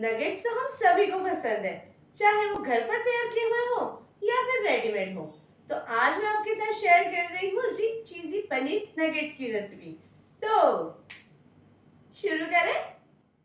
Nuggets तो हम सभी को पसंद है, चाहे वो घर पर तैयार किए हुए हो या फिर रेडीमेड हो। तो आज मैं आपके साथ शेयर कर रही हूँ रिच चीजी पनीर नगेट्स की रेसिपी। तो शुरू करें।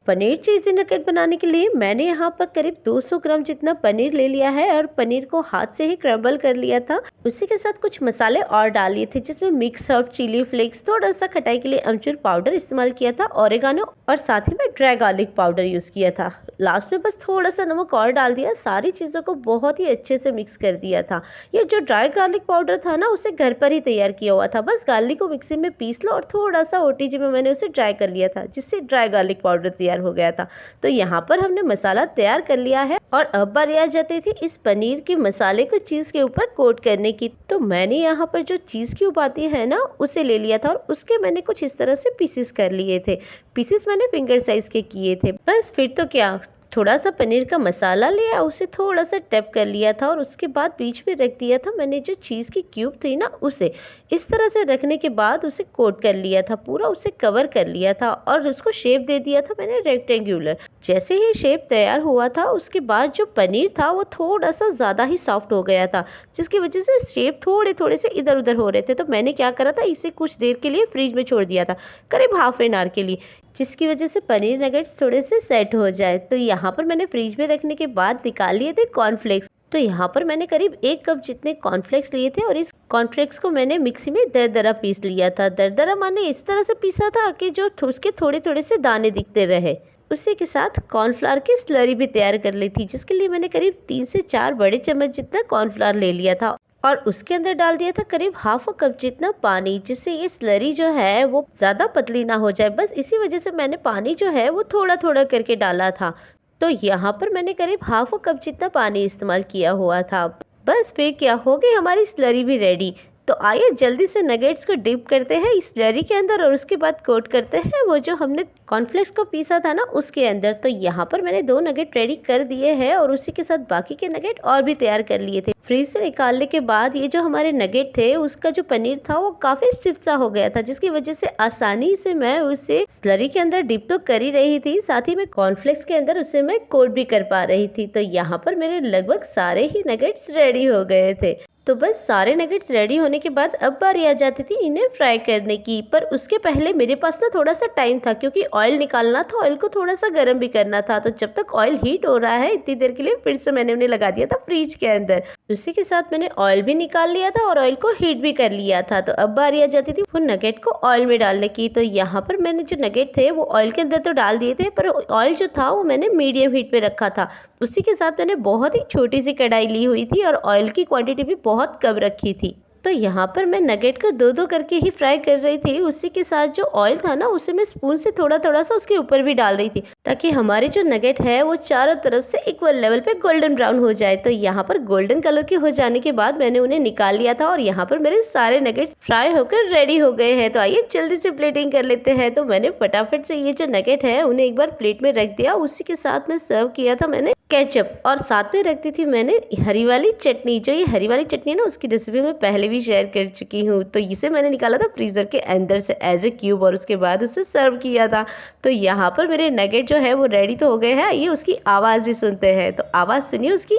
पनीर चीज़ी नगेट बनाने के लिए मैंने यहाँ पर करीब 200 ग्राम जितना पनीर ले लिया है और पनीर को हाथ से ही क्रम्बल कर लिया था। उसी के साथ कुछ मसाले और डाल लिए थे, जिसमें मिक्स हर्ब, चिली फ्लेक्स, थोड़ा सा खटाई के लिए अमचूर पाउडर इस्तेमाल किया था, ओरेगानो और साथ ही में ड्राई गार्लिक पाउडर यूज किया था। लास्ट में बस थोड़ा सा नमक और डाल दिया। सारी चीज़ों को बहुत ही अच्छे से मिक्स कर दिया था। ये जो ड्राई गार्लिक पाउडर था ना, उसे घर पर ही तैयार किया हुआ था। बस गार्लिक को मिक्सी में पीस लो और थोड़ा सा ओटीजी में मैंने उसे ड्राई कर लिया था, जिससे ड्राई गार्लिक पाउडर तैयार हो गया था। तो यहाँ पर हमने मसाला तैयार कर लिया है और अब बारी आ जाती थी इस पनीर के मसाले को चीज के ऊपर कोट करने की। तो मैंने यहाँ पर जो चीज क्यूब आती है ना, उसे ले लिया था और उसके मैंने कुछ इस तरह से पीसेस कर लिए थे। पीसेस मैंने फिंगर साइज के किए थे। बस फिर तो क्या, थोड़ा सा पनीर का मसाला लिया, उसे थोड़ा सा टैप कर लिया था और उसके बाद बीच में रख दिया था मैंने जो चीज़ की क्यूब थी ना, उसे इस तरह से रखने के बाद उसे कोट कर लिया था, पूरा उसे कवर कर लिया था और उसको शेप दे दिया था मैंने रेक्टेंगुलर। जैसे ही शेप तैयार हुआ था, उसके बाद जो पनीर था वो थोड़ा सा ज़्यादा ही सॉफ्ट हो गया था, जिसकी वजह से शेप थोड़े थोड़े से इधर उधर हो रहे थे। तो मैंने क्या करा था, इसे कुछ देर के लिए फ्रिज में छोड़ दिया था, करीब हाफ एन आवर के लिए, जिसकी वजह से पनीर नगेट्स थोड़े से सेट हो जाए। तो यहाँ पर मैंने फ्रिज में रखने के बाद निकाल लिए थे कॉर्नफ्लेक्स। तो यहाँ पर मैंने करीब 1 कप जितने कॉर्नफ्लेक्स लिए थे और इस कॉर्नफ्लेक्स को मैंने मिक्सी में दरदरा पीस लिया था। दरदरा माने इस तरह से पीसा था कि जो उसके थोड़े थोड़े से दाने दिखते रहे। उसी के साथ कॉर्नफ्लावर की स्लरी भी तैयार कर ली थी, जिसके लिए मैंने करीब 3 से 4 बड़े चम्मच जितना कॉर्नफ्लावर ले लिया था और उसके अंदर डाल दिया था करीब हाफ कप जितना पानी, जिससे ये स्लरी जो है वो ज्यादा पतली ना हो जाए। बस इसी वजह से मैंने पानी जो है वो थोड़ा थोड़ा करके डाला था। तो यहाँ पर मैंने करीब हाफ कप जितना पानी इस्तेमाल किया हुआ था। बस फिर क्या, हो गई हमारी स्लरी भी रेडी। तो आइए जल्दी से नगेट्स को डिप करते हैं इस स्लरी के अंदर और उसके बाद कोट करते हैं वो जो हमने कॉर्नफ्लेक्स को पीसा था ना, उसके अंदर। तो यहाँ पर मैंने 2 नगेट रेडी कर दिए हैं और उसी के साथ बाकी के नगेट और भी तैयार कर लिए थे। फ्रीज से निकालने के बाद ये जो हमारे नगेट थे, उसका जो पनीर था वो काफी स्टिफ सा हो गया था, जिसकी वजह से आसानी से मैं उसे स्लरी के अंदर डिप तो कर ही रही थी, साथ ही में कॉर्नफ्लेक्स के अंदर उसे मैं कोट भी कर पा रही थी। तो यहाँ पर मेरे लगभग सारे ही नगेट्स रेडी हो गए थे। तो बस सारे नगेट्स रेडी होने के बाद अब बारी आ जाती थी इन्हें फ्राई करने की। पर उसके पहले मेरे पास ना थोड़ा सा टाइम था, क्योंकि ऑयल निकालना था, ऑयल को थोड़ा सा गर्म भी करना था। तो जब तक ऑयल हीट हो रहा है, इतनी देर के लिए फिर से मैंने उन्हें लगा दिया था फ्रिज के अंदर। उसी के साथ मैंने ऑयल भी निकाल लिया था और ऑयल को हीट भी कर लिया था। तो अब बारी आ जाती थी वो नगेट को ऑयल में डालने की। तो यहाँ पर मैंने जो नगेट थे वो ऑयल के अंदर तो डाल दिए थे, पर ऑयल जो था वो मैंने मीडियम हीट पे रखा था। उसी के साथ मैंने बहुत ही छोटी सी कढ़ाई ली हुई थी और ऑयल की क्वांटिटी भी बहुत कम रखी थी। तो यहाँ पर मैं नगेट को दो दो करके ही फ्राई कर रही थी। उसी के साथ जो ऑयल था ना, उसे मैं स्पून से थोड़ा थोड़ा सा उसके ऊपर भी डाल रही थी, ताकि हमारे जो नगेट है वो चारों तरफ से इक्वल लेवल पे गोल्डन ब्राउन हो जाए। तो यहाँ पर गोल्डन कलर के हो जाने के बाद मैंने उन्हें निकाल लिया था और यहाँ पर मेरे सारे नगेट्स फ्राई होकर रेडी हो गए हैं। तो आइए जल्दी से प्लेटिंग कर लेते हैं। तो मैंने फटाफट से ये जो नगेट है उन्हें एक बार प्लेट में रख दिया। उसी के साथ में सर्व किया था मैंने केचप और साथ में रख दी थी मैंने हरी वाली चटनी। जो ये हरी वाली चटनी है ना, उसकी रेसिपी मैं पहले भी शेयर कर चुकी हूँ। तो इसे मैंने निकाला था फ्रीजर के अंदर से एज ए क्यूब और उसके बाद उसे सर्व किया था। तो यहाँ पर मेरे नगेट जो है वो रेडी तो हो गए हैं। ये उसकी आवाज़ भी सुनते हैं, तो आवाज़ सुनिए उसकी।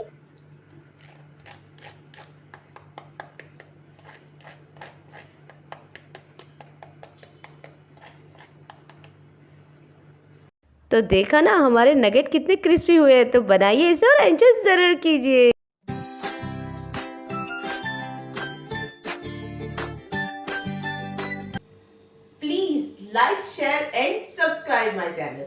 तो देखा ना हमारे नगेट कितने क्रिस्पी हुए हैं। तो बनाइए इसे और एंजॉय जरूर कीजिए। Please like, share and subscribe my channel.